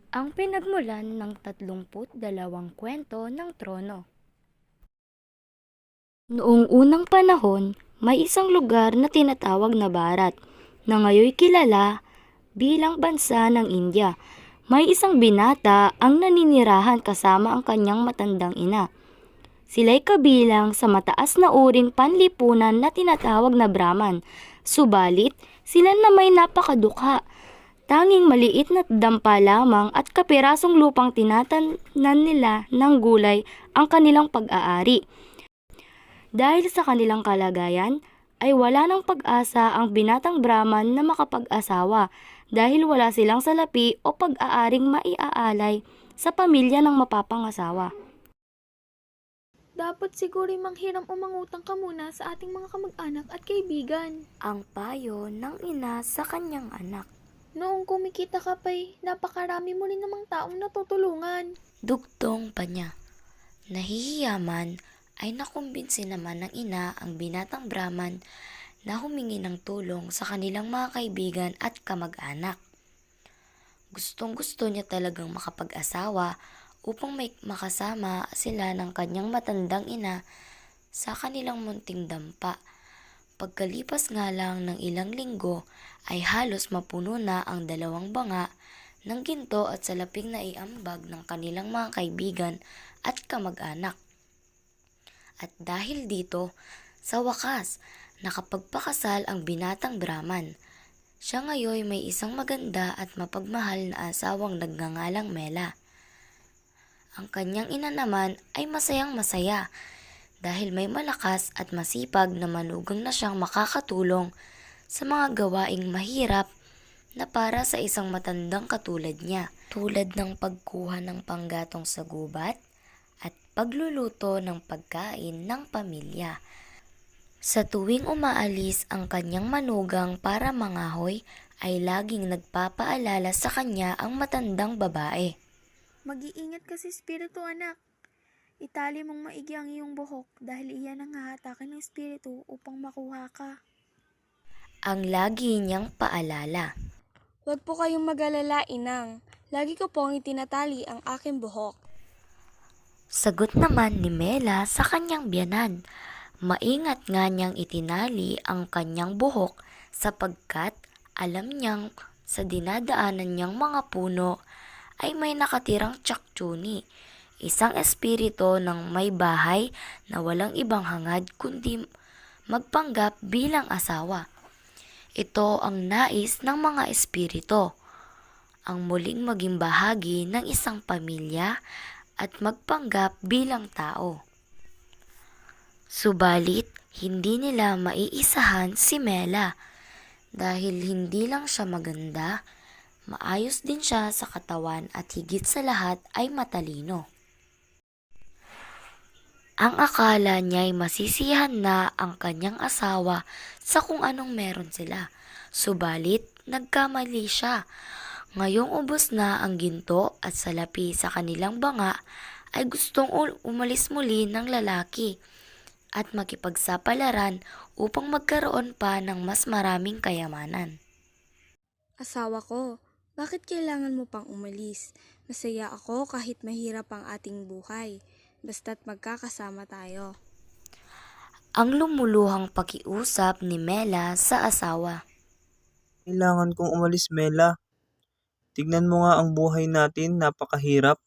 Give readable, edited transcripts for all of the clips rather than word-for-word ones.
Ang pinagmulan ng 32 kwento ng trono. Noong unang panahon, may isang lugar na tinatawag na Bharat, na ngayoy kilala bilang bansa ng India. May isang binata ang naninirahan kasama ang kanyang matandang ina. Sila'y kabilang sa mataas na uring panlipunan na tinatawag na Brahman. Subalit, sila na may napakadukha. Tanging maliit na dampa lamang at kapirasong lupang tinatanan nila ng gulay ang kanilang pag-aari. Dahil sa kanilang kalagayan, ay wala ng pag-asa ang binatang Brahman na makapag-asawa dahil wala silang salapi o pag-aaring maiaalay sa pamilya ng mapapangasawa. Dapat siguro manghiram o mangutang ka muna sa ating mga kamag-anak at kaibigan. Ang payo ng ina sa kanyang anak. Noong kumikita ka pa'y napakarami mo rin namang taong natutulungan. Dugtong pa niya. Nahihiyaman ay nakumbinsi naman ng ina ang binatang Brahman na humingi ng tulong sa kanilang mga kaibigan at kamag-anak. Gustong-gusto niya talagang makapag-asawa upang may makasama sila ng kanyang matandang ina sa kanilang munting dampa. Pagkalipas nga lang ng ilang linggo ay halos mapuno na ang dalawang banga ng ginto at salaping na iambag ng kanilang mga kaibigan at kamag-anak. At dahil dito, sa wakas, nakapagpakasal ang binatang Brahman. Siya ngayon may isang maganda at mapagmahal na asawang nagngangalang Mela. Ang kanyang ina naman ay masayang masaya dahil may malakas at masipag na manugang na siyang makakatulong sa mga gawaing mahirap na para sa isang matandang katulad niya, tulad ng pagkuha ng panggatong sa gubat at pagluluto ng pagkain ng pamilya. Sa tuwing umaalis ang kanyang manugang para mangahoy, ay laging nagpapaalala sa kanya ang matandang babae. Mag-iingat ka sa espiritu, anak. Itali mong maigi ang iyong buhok dahil iyan ang hahatakin ng espiritu upang makuha ka. Ang lagi niyang paalala. Huwag po kayong mag-alala, inang. Lagi ko pong itinatali ang aking buhok. Sagot naman ni Mela sa kanyang biyanan. Maingat nga niyang itinali ang kanyang buhok sapagkat alam niyang sa dinadaanan niyang mga puno ay may nakatirang tsaktuni, isang espiritu ng may bahay na walang ibang hangad kundi magpanggap bilang asawa. Ito ang nais ng mga espiritu, ang muling maging bahagi ng isang pamilya at magpanggap bilang tao. Subalit, hindi nila maiisahan si Mela dahil hindi lang siya maganda, maayos din siya sa katawan at higit sa lahat ay matalino. Ang akala niya ay masisiyahan na ang kanyang asawa sa kung anong meron sila. Subalit, nagkamali siya. Ngayong ubos na ang ginto at salapi sa kanilang banga, ay gustong umalis muli ng lalaki at makipagsapalaran upang magkaroon pa ng mas maraming kayamanan. Asawa ko, bakit kailangan mo pang umalis? Masaya ako kahit mahirap ang ating buhay. Basta't magkakasama tayo. Ang lumuluhang pakiusap ni Mela sa asawa. Kailangan kong umalis, Mela. Tignan mo nga ang buhay natin, napakahirap.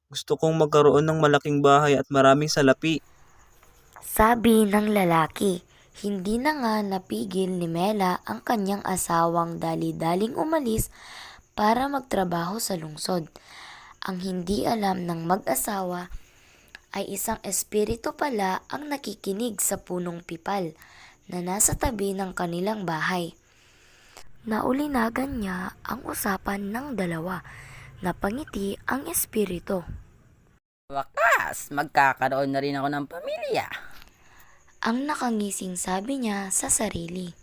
Gusto kong magkaroon ng malaking bahay at maraming salapi. Sabi ng lalaki. Hindi na nga napigil ni Mela ang kanyang asawang dali-daling umalis para magtrabaho sa lungsod. Ang hindi alam ng mag-asawa ay isang espiritu pala ang nakikinig sa punong pipal na nasa tabi ng kanilang bahay. Naulinagan niya ang usapan ng dalawa. Napangiti ang espiritu. Wakas, magkakaroon na rin ako ng pamilya. Ang nakangising sabi niya sa sarili.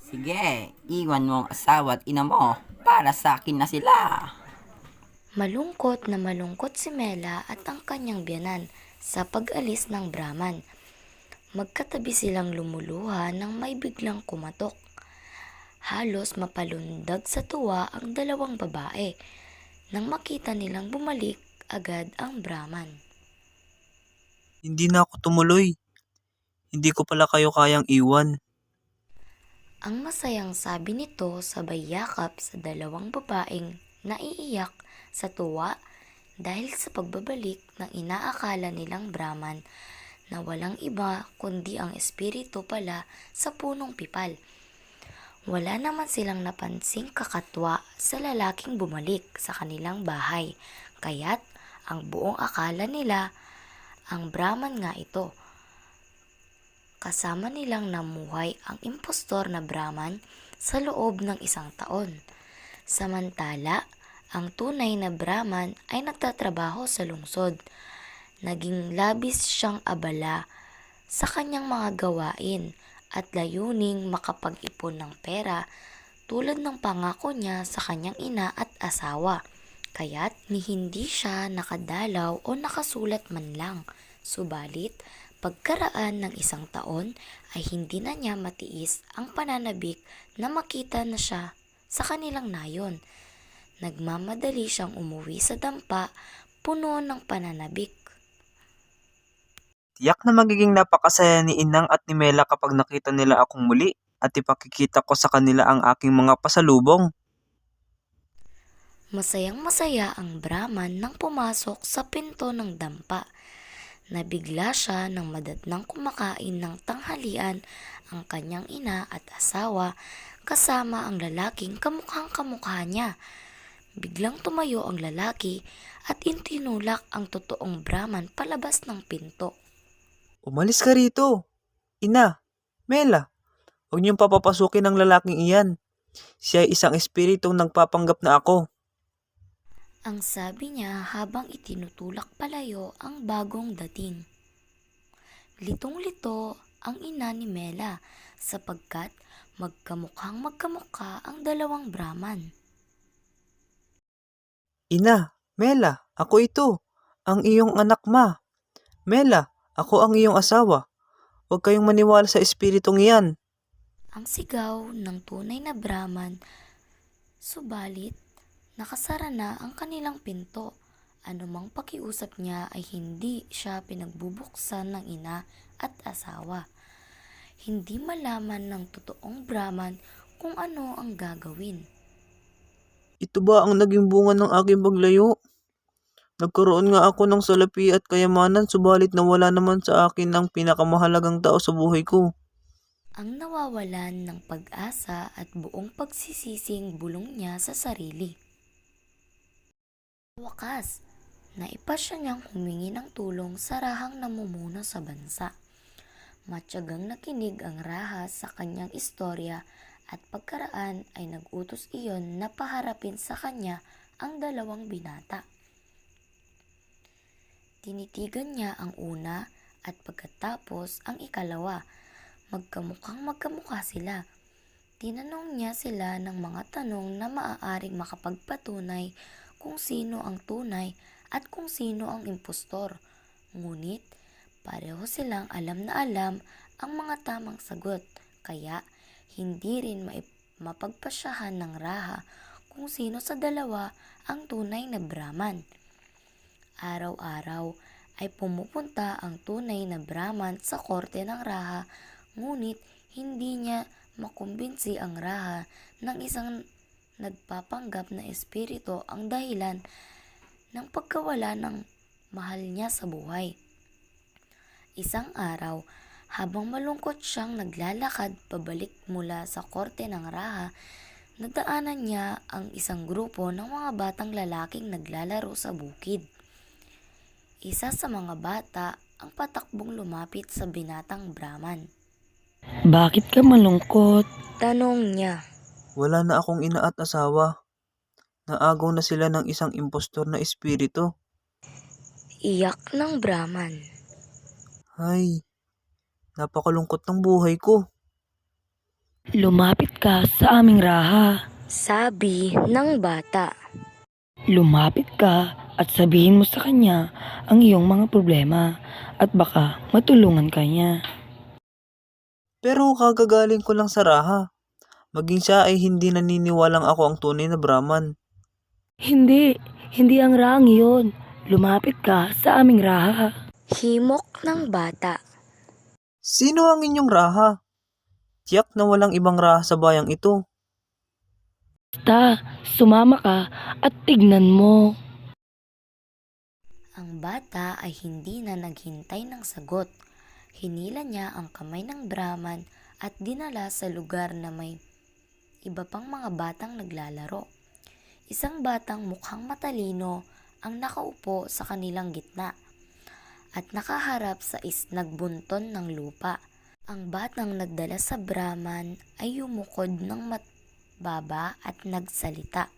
Sige, iwan mo ang asawa at ina mo. Para sa akin na sila. Malungkot na malungkot si Mela at ang kanyang biyanan sa pag-alis ng Brahman. Magkatabi silang lumuluha nang may biglang kumatok. Halos mapalundag sa tuwa ang dalawang babae. nang makita nilang bumalik agad ang Brahman. Hindi na ako tumuloy. Hindi ko pala kayo kayang iwan. Ang masayang sabi nito sabay yakap sa dalawang babaeng naiiyak sa tuwa dahil sa pagbabalik ng inaakala nilang Brahman na walang iba kundi ang espiritu pala sa punong pipal. Wala naman silang napansing kakatwa sa lalaking bumalik sa kanilang bahay, kaya't ang buong akala nila ang Brahman nga ito. Kasama nilang namuhay ang impostor na Brahman sa loob ng 1 taon. Samantala, ang tunay na Brahman ay nagtatrabaho sa lungsod. Naging labis siyang abala sa kanyang mga gawain at layuning makapag-ipon ng pera tulad ng pangako niya sa kanyang ina at asawa. Kaya't ni hindi siya nakadalaw o nakasulat man lang. Subalit, pagkaraan ng 1 taon ay hindi na niya matiis ang pananabik na makita na siya sa kanilang nayon. Nagmamadali siyang umuwi sa dampa, puno ng pananabik. Tiyak na magiging napakasaya ni Inang at ni Mela kapag nakita nila akong muli at ipakikita ko sa kanila ang aking mga pasalubong. Masayang masaya ang Brahman nang pumasok sa pinto ng dampa. Nabigla siya nang madatnang kumakain ng tanghalian ang kanyang ina at asawa kasama ang lalaking kamukhang kamukha niya. Biglang tumayo ang lalaki at intinulak ang totoong Brahman palabas ng pinto. Umalis ka rito. Ina, Mela, huwag niyong papapasukin ang lalaking iyan. Siya ay isang espiritong nagpapanggap na ako. Ang sabi niya habang itinutulak palayo ang bagong dating. Litong-lito ang ina ni Mela sapagkat magkamukhang magkamukha ang dalawang Brahman. Ina, Mela, ako ito. Ang iyong anak ma. Mela, ako ang iyong asawa. Huwag kayong maniwala sa espiritong iyan. Ang sigaw ng tunay na Brahman, subalit nakasara na ang kanilang pinto. Anumang pakiusap niya ay hindi siya pinagbubuksan ng ina at asawa. Hindi malaman ng totoong Brahman kung ano ang gagawin. Ito ba ang naging bunga ng aking paglayo? Nagkaroon nga ako ng salapi at kayamanan subalit nawala naman sa akin ang pinakamahalagang tao sa buhay ko. Ang nawawalan ng pag-asa at buong pagsisising bulong niya sa sarili. Wakas, naipasya niyang humingi ng tulong sa rahang namumuno sa bansa. Matyagang nakinig ang raha sa kanyang istorya at pagkaraan ay nag-utos iyon na paharapin sa kanya ang dalawang binata. Tinitigan niya ang una at pagkatapos ang ikalawa. Magkamukhang magkamukha sila. Tinanong niya sila ng mga tanong na maaaring makapagpatunay kung sino ang tunay at kung sino ang impostor. Ngunit pareho silang alam na alam ang mga tamang sagot, kaya hindi rin mapagpasyahan ng raha kung sino sa dalawa ang tunay na Brahman. Araw-araw ay pumupunta ang tunay na Brahman sa korte ng raha, ngunit hindi niya makumbinsi ang raha ng isang nagpapanggap na espiritu ang dahilan ng pagkawala ng mahal niya sa buhay. Isang araw, habang malungkot siyang naglalakad pabalik mula sa korte ng raha, nadaanan niya ang isang grupo ng mga batang lalaking naglalaro sa bukid. Isa sa mga bata ang patakbong lumapit sa binatang Brahman. Bakit ka malungkot? Tanong niya. Wala na akong ina at asawa. Naagaw na sila ng isang impostor na espiritu. Iyak ng Brahman. Ay, napakalungkot ng buhay ko. Lumapit ka sa aming raha. Sabi ng bata. Lumapit ka at sabihin mo sa kanya ang iyong mga problema at baka matulungan ka niya. Pero kagagaling ko lang sa raha. Maging siya ay hindi naniniwalang ako ang tunay na Brahman. Hindi, Hindi ang Raang iyon. Lumapit ka sa aming Raha. Himok ng bata. Sino ang inyong raha? Tiyak na walang ibang raha sa bayang ito. Basta, sumama ka at tignan mo. Ang bata ay hindi na naghintay ng sagot. Hinila niya ang kamay ng Brahman at dinala sa lugar na may iba pang mga batang naglalaro. Isang batang mukhang matalino ang nakaupo sa kanilang gitna at nakaharap sa nagbunton ng lupa. Ang batang nagdala sa Brahman ay yumukod ng matbaba at nagsalita.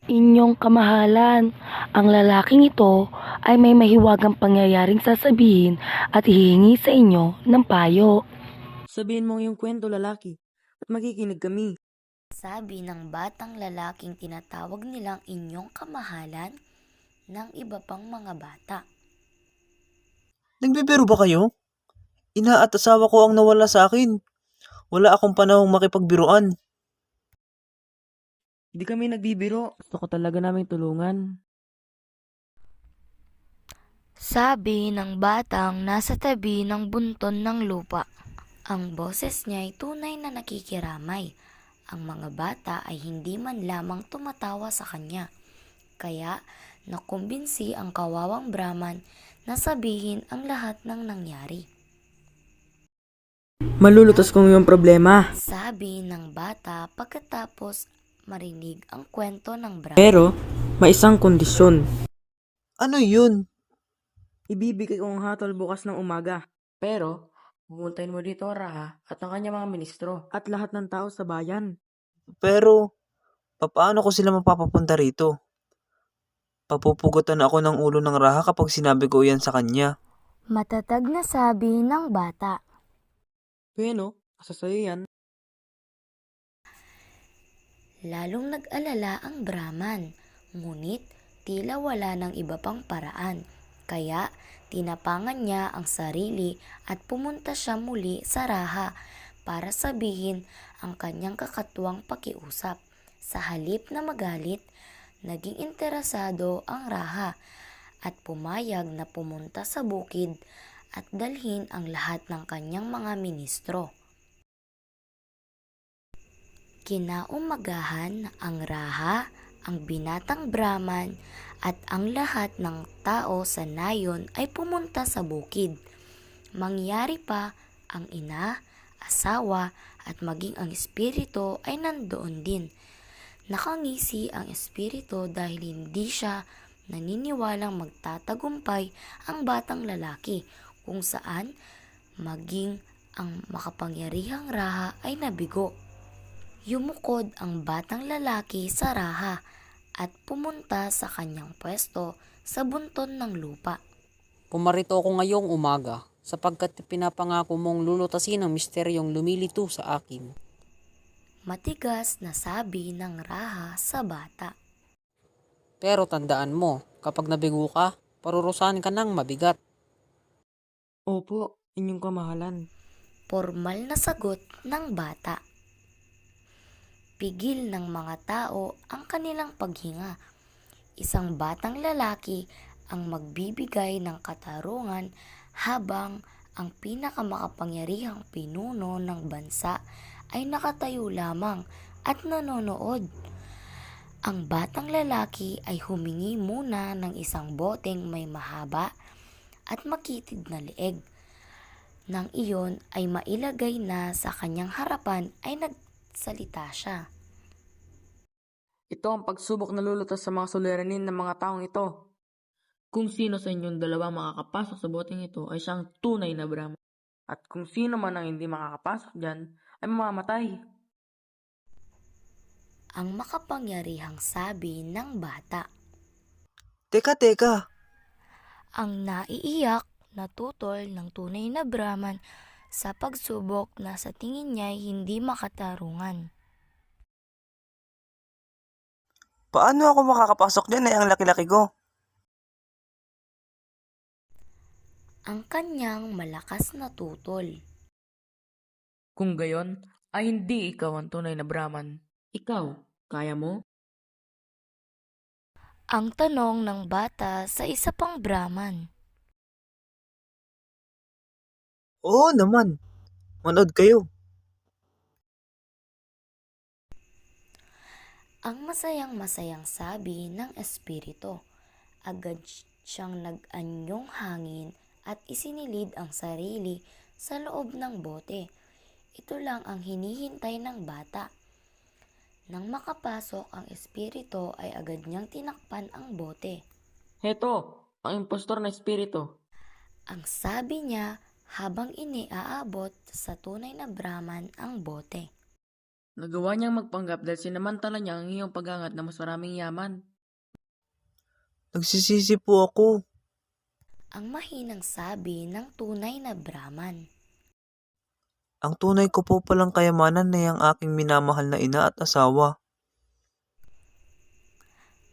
Inyong kamahalan, ang lalaking ito ay may mahiwagang pangyayaring sasabihin at hihingi sa inyo ng payo. Sabihin mo yung kwento, lalaki, at makikinig kami. Sabi ng batang lalaking tinatawag nilang inyong kamahalan ng iba pang mga bata. Nagbibiro ba kayo? Ina at asawa ko ang nawala sa akin. Wala akong panahong makipagbiruan. Hindi kami nagbibiro. Gusto ko talaga naming tulungan. Sabi ng batang nasa tabi ng bunton ng lupa. Ang boses niya ay tunay na nakikiramay. Ang mga bata ay hindi man lamang tumatawa sa kanya. Kaya nakumbinsi ang kawawang Brahman na sabihin ang lahat ng nangyari. Malulutas ko yung problema. Sabi ng bata pagkatapos marinig ang kwento ng Brahman. Pero, may isang kondisyon. Ano yun? Ibibigay ko ang hatol bukas ng umaga. Pero, pupuntahin mo dito, Raha, at ang kanyang mga ministro. At lahat ng tao sa bayan. Pero, paano ko sila mapapapunta rito? Papupugutan ako ng ulo ng raha kapag sinabi ko yan sa kanya. Matatag na sabi ng bata. Bueno, asa sa'yo yan. Lalong nag-alala ang Brahman, ngunit tila wala ng iba pang paraan. Kaya tinapangan niya ang sarili at pumunta siya muli sa raha para sabihin ang kanyang kakatuwang pakiusap. Sa halip na magalit, naging interesado ang raha at pumayag na pumunta sa bukid at dalhin ang lahat ng kanyang mga ministro. Kinaumagahan ang raha, ang binatang Brahman at ang lahat ng tao sa nayon ay pumunta sa bukid. Mangyari pa ang ina, asawa at maging ang espiritu ay nandoon din. Nakangisi ang espiritu dahil hindi siya naniniwalang magtatagumpay ang batang lalaki kung saan maging ang makapangyarihang raha ay nabigo. Yumukod ang batang lalaki sa raha at pumunta sa kanyang pwesto sa bunton ng lupa. Pumarito ako ngayong umaga sapagkat pinapangako mong lulutasin ang misteryong lumilito sa akin. Matigas na sabi ng raha sa bata. Pero tandaan mo, kapag nabigo ka, parurusahan ka ng mabigat. Opo, inyong kamahalan. Formal na sagot ng bata. Pigil ng mga tao ang kanilang paghinga. Isang batang lalaki ang magbibigay ng katarungan habang ang pinakamakapangyarihang pinuno ng bansa ay nakatayo lamang at nanonood. Ang batang lalaki ay humingi muna ng isang boteng may mahaba at makitid na leeg. Nang iyon ay mailagay na sa kanyang harapan ay nagsalita siya. Ito ang pagsubok na lulutas sa mga suliranin ng mga taong ito. Kung sino sa inyong dalawa makakapasok sa boteng ito ay siyang tunay na Brahman. At kung sino man ang hindi makakapasok dyan ay mamamatay. Ang makapangyarihang sabi ng bata. Teka. Ang naiiyak na tutol ng tunay na Brahman sa pagsubok na sa tingin niya hindi makatarungan. Paano ako makakapasok dyan ay ang laki-laki ko? Ang kanyang malakas na tutol. Kung gayon, ay hindi ikaw ang tunay na Brahman. Ikaw, kaya mo? Ang tanong ng bata sa isa pang Brahman. Oo naman, manood kayo. Ang masayang-masayang sabi ng espiritu. Agad siyang nag-anyong hangin at isinilid ang sarili sa loob ng bote. Ito lang ang hinihintay ng bata. Nang makapasok ang espiritu ay agad niyang tinakpan ang bote. Heto, ang impostor na espiritu. Ang sabi niya habang iniaabot sa tunay na Brahman ang bote. Nagawa niyang magpanggap dahil sinamantala niya ang iyong pag-angat na mas maraming yaman. Nagsisisi po ako. Ang mahinang sabi ng tunay na Brahman. Ang tunay ko po palang kayamanan ay ang aking minamahal na ina at asawa.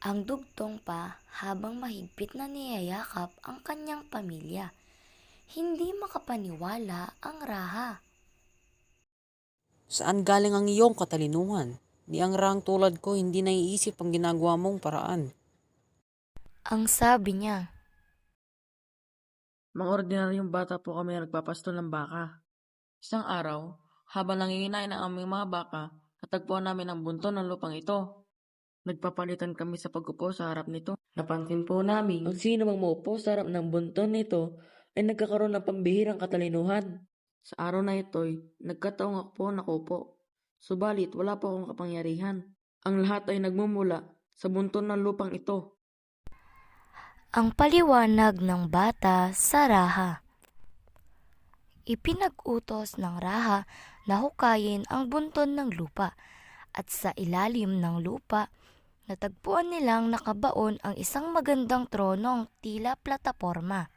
Ang dugtong pa habang mahigpit na niyayakap ang kanyang pamilya. Hindi makapaniwala ang Raha. Saan galing ang iyong katalinuhan? Di ang rang tulad ko hindi naiisip ang ginagawa mong paraan. Ang sabi niya. Mga ordinaryong bata po kami na nagpapastol ng baka. Isang araw, habang nanginginain ang aming mga baka, natagpuan namin ang bunton ng lupang ito. Nagpapalitan kami sa pag-upo sa harap nito. Napansin po namin, ang sino mang maupo sa harap ng bunton nito ay nagkakaroon ng pambihirang katalinuhan. Sa araw na ito'y nagkataong ako po nakaupo. Subalit wala po akong kapangyarihan. Ang lahat ay nagmumula sa bunton ng lupang ito. Ang paliwanag ng bata sa Raha. Ipinag-utos ng Raha na hukayin ang bunton ng lupa at sa ilalim ng lupa natagpuan nilang nakabaon ang isang magandang tronong tila plataporma.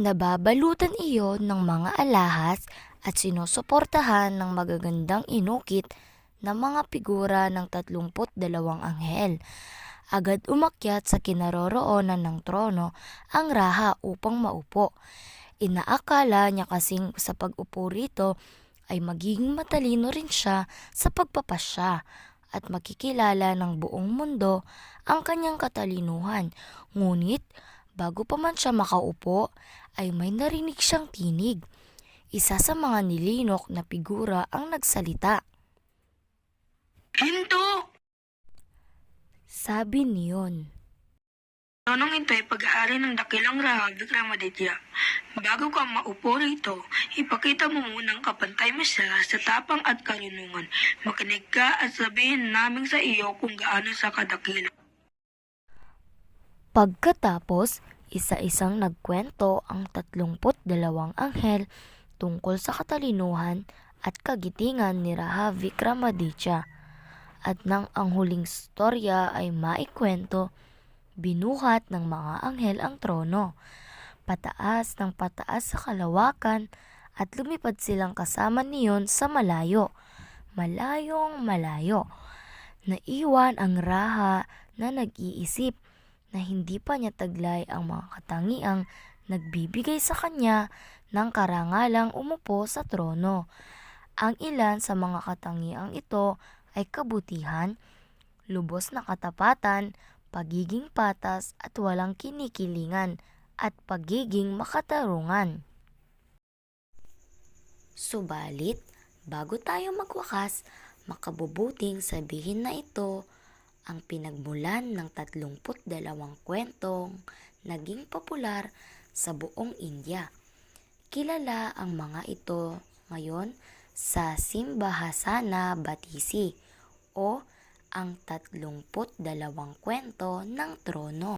Nababalutan iyon ng mga alahas at sinusuportahan ng magagandang inukit na mga figura ng 32 anghel. Agad umakyat sa kinaroroonan ng trono ang Raha upang maupo. Inaakala niya kasing sa pag-upo rito ay magiging matalino rin siya sa pagpapasya at makikilala ng buong mundo ang kanyang katalinuhan. Ngunit bago pa man siya makaupo ay may narinig siyang tinig. Isa sa mga nilinok na figura ang nagsalita. Hinto! Sabi niyon. Nonong ito ay pag-aari ng dakilang Raha Vikramaditya. Bago ka maupo rito, ipakita mo munang kapantay mo siya sa tapang at karunungan. Makinig ka at sabihin namin sa iyo kung gaano sa kadakila. Pagkatapos, isa-isang nagkwento ang 32 anghel tungkol sa katalinuhan at kagitingan ni Raha Vikramaditya. At nang ang huling storya ay maikwento, binuhat ng mga anghel ang trono, pataas ng pataas sa kalawakan at lumipad silang kasama niyon sa malayo, malayong malayo. Naiwan ang Raha na nag-iisip na hindi pa niya taglay ang mga katangiang nagbibigay sa kanya ng karangalang umupo sa trono. Ang ilan sa mga katangiang ito ay kabutihan, lubos na katapatan, pagiging patas at walang kinikilingan, at pagiging makatarungan. Subalit, bago tayo magwakas, makabubuting sabihin na ito ang pinagmulan ng 32 kwentong naging popular sa buong India. Kilala ang mga ito ngayon sa Simbahasana Batisi o ang 32 kwento ng trono.